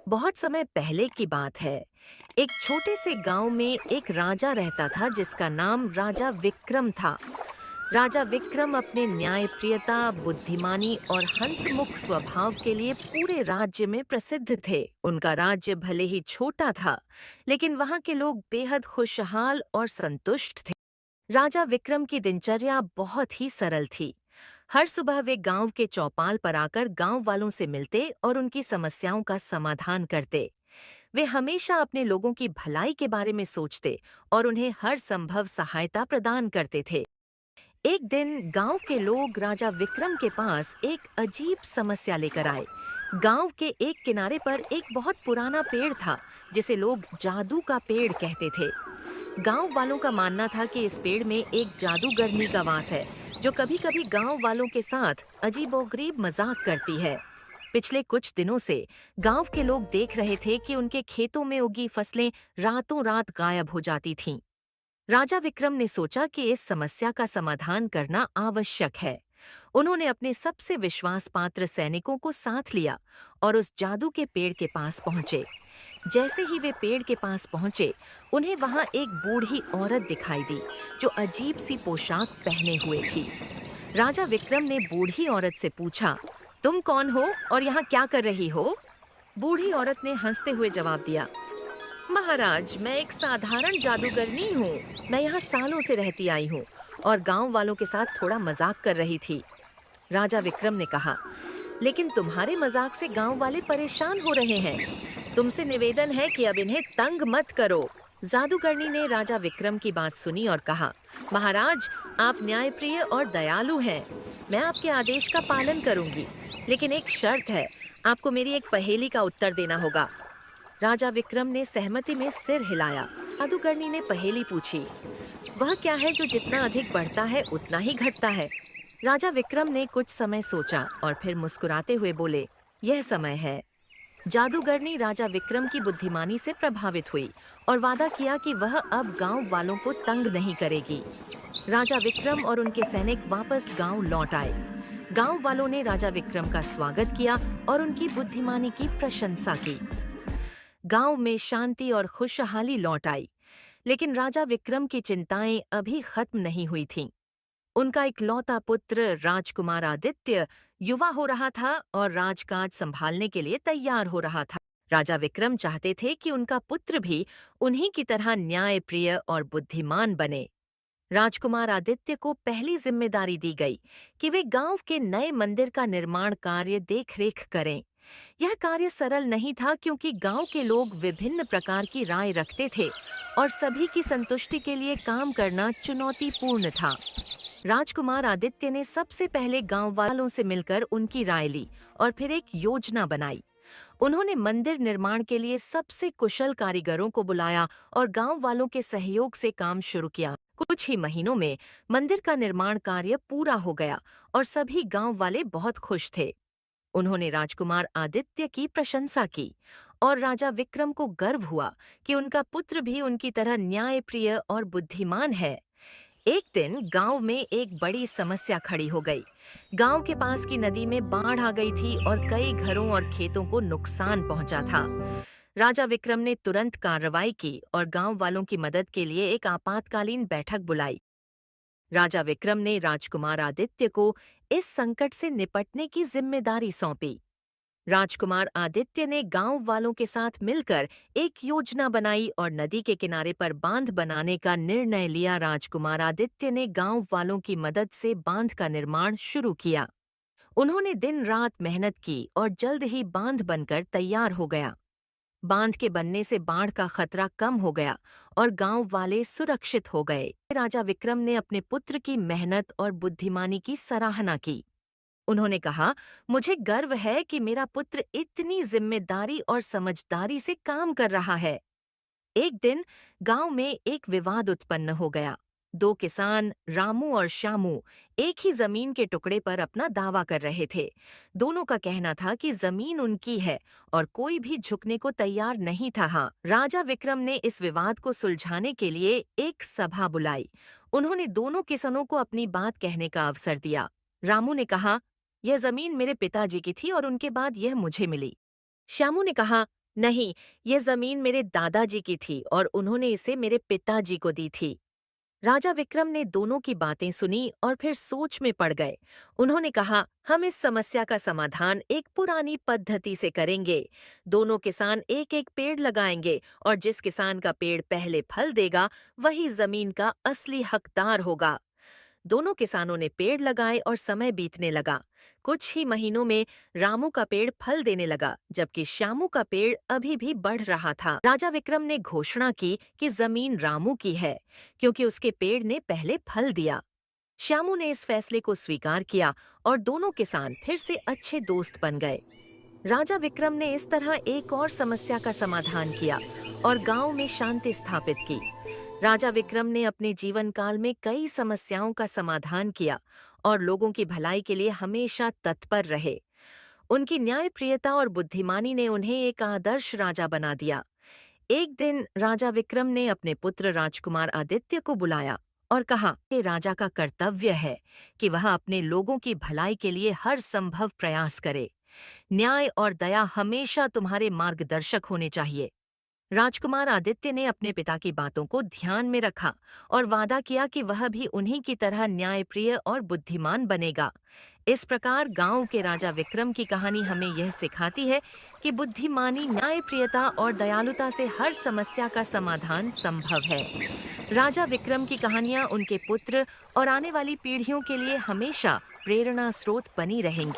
बहुत समय पहले की बात है। एक छोटे से गांव में एक राजा रहता था जिसका नाम राजा विक्रम था। राजा विक्रम अपने न्यायप्रियता, बुद्धिमानी और हंसमुख स्वभाव के लिए पूरे राज्य में प्रसिद्ध थे। उनका राज्य भले ही छोटा था, लेकिन वहां के लोग बेहद खुशहाल और संतुष्ट थे। राजा विक्रम की दिनचर्या बहुत ही सरल थी। हर सुबह वे गांव के चौपाल पर आकर गांव वालों से मिलते और उनकी समस्याओं का समाधान करते। वे हमेशा अपने लोगों की भलाई के बारे में सोचते और उन्हें हर संभव सहायता प्रदान करते थे। एक दिन गांव के लोग राजा विक्रम के पास एक अजीब समस्या लेकर आए। गांव के एक किनारे पर एक बहुत पुराना पेड़ था, जिसे लोग जादू का पेड़ कहते थे। गांव वालों का मानना था कि इस पेड़ में एक जादूगरनी का वास है, जो कभी-कभी गांव वालों के साथ अजीबोगरीब मजाक करती है। पिछले कुछ दिनों से गांव के लोग देख रहे थे कि उनके खेतों में उगी फसलें रातों रात गायब हो जाती थीं। राजा विक्रम ने सोचा कि इस समस्या का समाधान करना आवश्यक है। उन्होंने अपने सबसे विश्वास पात्र सैनिकों को साथ लिया और उस जादू के पेड़ के पास पहुंचे। जैसे ही वे पेड़ के पास पहुंचे, उन्हें वहां एक बूढ़ी औरत दिखाई दी, जो अजीब सी पोशाक पहने हुए थी। राजा विक्रम ने बूढ़ी औरत से पूछा, तुम कौन हो और यहाँ क्या कर रही हो? बूढ़ी औरत ने हंसते हुए जवाब दिया, महाराज, मैं एक साधारण जादूगरनी हूँ। मैं यहाँ सालों से रहती आई हूँ और गांव वालों के साथ थोड़ा मजाक कर रही थी। राजा विक्रम ने कहा, लेकिन तुम्हारे मजाक से गांव वाले परेशान हो रहे हैं। तुमसे निवेदन है कि अब इन्हें तंग मत करो। जादूगरनी ने राजा विक्रम की बात सुनी और कहा, महाराज, आप न्यायप्रिय और दयालु हैं। मैं आपके आदेश का पालन करूंगी, लेकिन एक शर्त है, आपको मेरी एक पहेली का उत्तर देना होगा। राजा विक्रम ने सहमति में सिर हिलाया। जादूगरनी ने पहेली पूछी, वह क्या है जो जितना अधिक बढ़ता है उतना ही घटता है? राजा विक्रम ने कुछ समय सोचा और फिर मुस्कुराते हुए बोले, यह समय है। जादूगरनी राजा विक्रम की बुद्धिमानी से प्रभावित हुई और वादा किया कि वह अब गांव वालों को तंग नहीं करेगी। राजा विक्रम और उनके सैनिक वापस गांव लौट आए। गांव वालों ने राजा विक्रम का स्वागत किया और उनकी बुद्धिमानी की प्रशंसा की। गांव में शांति और खुशहाली लौट आई, लेकिन राजा विक्रम की चिंताएं अभी खत्म नहीं हुई थीं। उनका इकलौता पुत्र राजकुमार आदित्य युवा हो रहा था और राजकाज संभालने के लिए तैयार हो रहा था। राजा विक्रम चाहते थे कि उनका पुत्र भी उन्हीं की तरह न्यायप्रिय और बुद्धिमान बने। राजकुमार आदित्य को पहली जिम्मेदारी दी गई कि वे गांव के नए मंदिर का निर्माण कार्य देखरेख करें। यह कार्य सरल नहीं था, क्योंकि गांव के लोग विभिन्न प्रकार की राय रखते थे और सभी की संतुष्टि के लिए काम करना चुनौतीपूर्ण था। राजकुमार आदित्य ने सबसे पहले गांव वालों से मिलकर उनकी राय ली और फिर एक योजना बनाई। उन्होंने मंदिर निर्माण के लिए सबसे कुशल कारीगरों को बुलाया और गांव वालों के सहयोग से काम शुरू किया। कुछ ही महीनों में मंदिर का निर्माण कार्य पूरा हो गया और सभी गांव वाले बहुत खुश थे। उन्होंने राजकुमार आदित्य की प्रशंसा की और राजा विक्रम को गर्व हुआ कि उनका पुत्र भी उनकी तरह न्यायप्रिय और बुद्धिमान है। एक दिन गांव में एक बड़ी समस्या खड़ी हो गई। गांव के पास की नदी में बाढ़ आ गई थी और कई घरों और खेतों को नुकसान पहुंचा था। राजा विक्रम ने तुरंत कार्रवाई की और गांव वालों की मदद के लिए एक आपातकालीन बैठक बुलाई। राजा विक्रम ने राजकुमार आदित्य को इस संकट से निपटने की जिम्मेदारी सौंपी। राजकुमार आदित्य ने गांव वालों के साथ मिलकर एक योजना बनाई और नदी के किनारे पर बांध बनाने का निर्णय लिया। राजकुमार आदित्य ने गांव वालों की मदद से बांध का निर्माण शुरू किया। उन्होंने दिन रात मेहनत की और जल्द ही बांध बनकर तैयार हो गया। बांध के बनने से बाढ़ का खतरा कम हो गया और गांव वाले सुरक्षित हो गए। राजा विक्रम ने अपने पुत्र की मेहनत और बुद्धिमानी की सराहना की। उन्होंने कहा, मुझे गर्व है कि मेरा पुत्र इतनी जिम्मेदारी और समझदारी से काम कर रहा है। एक दिन गांव में एक विवाद उत्पन्न हो गया। दो किसान, रामू और श्यामू, एक ही जमीन के टुकड़े पर अपना दावा कर रहे थे। दोनों का कहना था कि जमीन उनकी है और कोई भी झुकने को तैयार नहीं था। हाँ, राजा विक्रम ने इस विवाद को सुलझाने के लिए एक सभा बुलाई। उन्होंने दोनों किसानों को अपनी बात कहने का अवसर दिया। रामू ने कहा, यह जमीन मेरे पिताजी की थी और उनके बाद यह मुझे मिली। श्यामू ने कहा, नहीं, ये जमीन मेरे दादाजी की थी और उन्होंने इसे मेरे पिताजी को दी थी। राजा विक्रम ने दोनों की बातें सुनी और फिर सोच में पड़ गए। उन्होंने कहा, हम इस समस्या का समाधान एक पुरानी पद्धति से करेंगे। दोनों किसान एक एक पेड़ लगाएंगे और जिस किसान का पेड़ पहले फल देगा, वही जमीन का असली हकदार होगा। दोनों किसानों ने पेड़ लगाए और समय बीतने लगा। कुछ ही महीनों में रामू का पेड़ फल देने लगा, जबकि श्यामू का पेड़ अभी भी बढ़ रहा था। राजा विक्रम ने घोषणा की कि जमीन रामू की है, क्योंकि उसके पेड़ ने पहले फल दिया। श्यामू ने इस फैसले को स्वीकार किया और दोनों किसान फिर से अच्छे दोस्त बन गए। राजा विक्रम ने इस तरह एक और समस्या का समाधान किया और गांव में शांति स्थापित की। राजा विक्रम ने अपने जीवन काल में कई समस्याओं का समाधान किया और लोगों की भलाई के लिए हमेशा तत्पर रहे। उनकी न्यायप्रियता और बुद्धिमानी ने उन्हें एक आदर्श राजा बना दिया। एक दिन राजा विक्रम ने अपने पुत्र राजकुमार आदित्य को बुलाया और कहा कि राजा का कर्तव्य है कि वह अपने लोगों की भलाई के लिए हर संभव प्रयास करे। न्याय और दया हमेशा तुम्हारे मार्गदर्शक होने चाहिए। राजकुमार आदित्य ने अपने पिता की बातों को ध्यान में रखा और वादा किया कि वह भी उन्हीं की तरह न्यायप्रिय और बुद्धिमान बनेगा। इस प्रकार गांव के राजा विक्रम की कहानी हमें यह सिखाती है कि बुद्धिमानी, न्यायप्रियता और दयालुता से हर समस्या का समाधान संभव है। राजा विक्रम की कहानियां उनके पुत्र और आने वाली पीढ़ियों के लिए हमेशा प्रेरणा स्रोत बनी रहेंगी।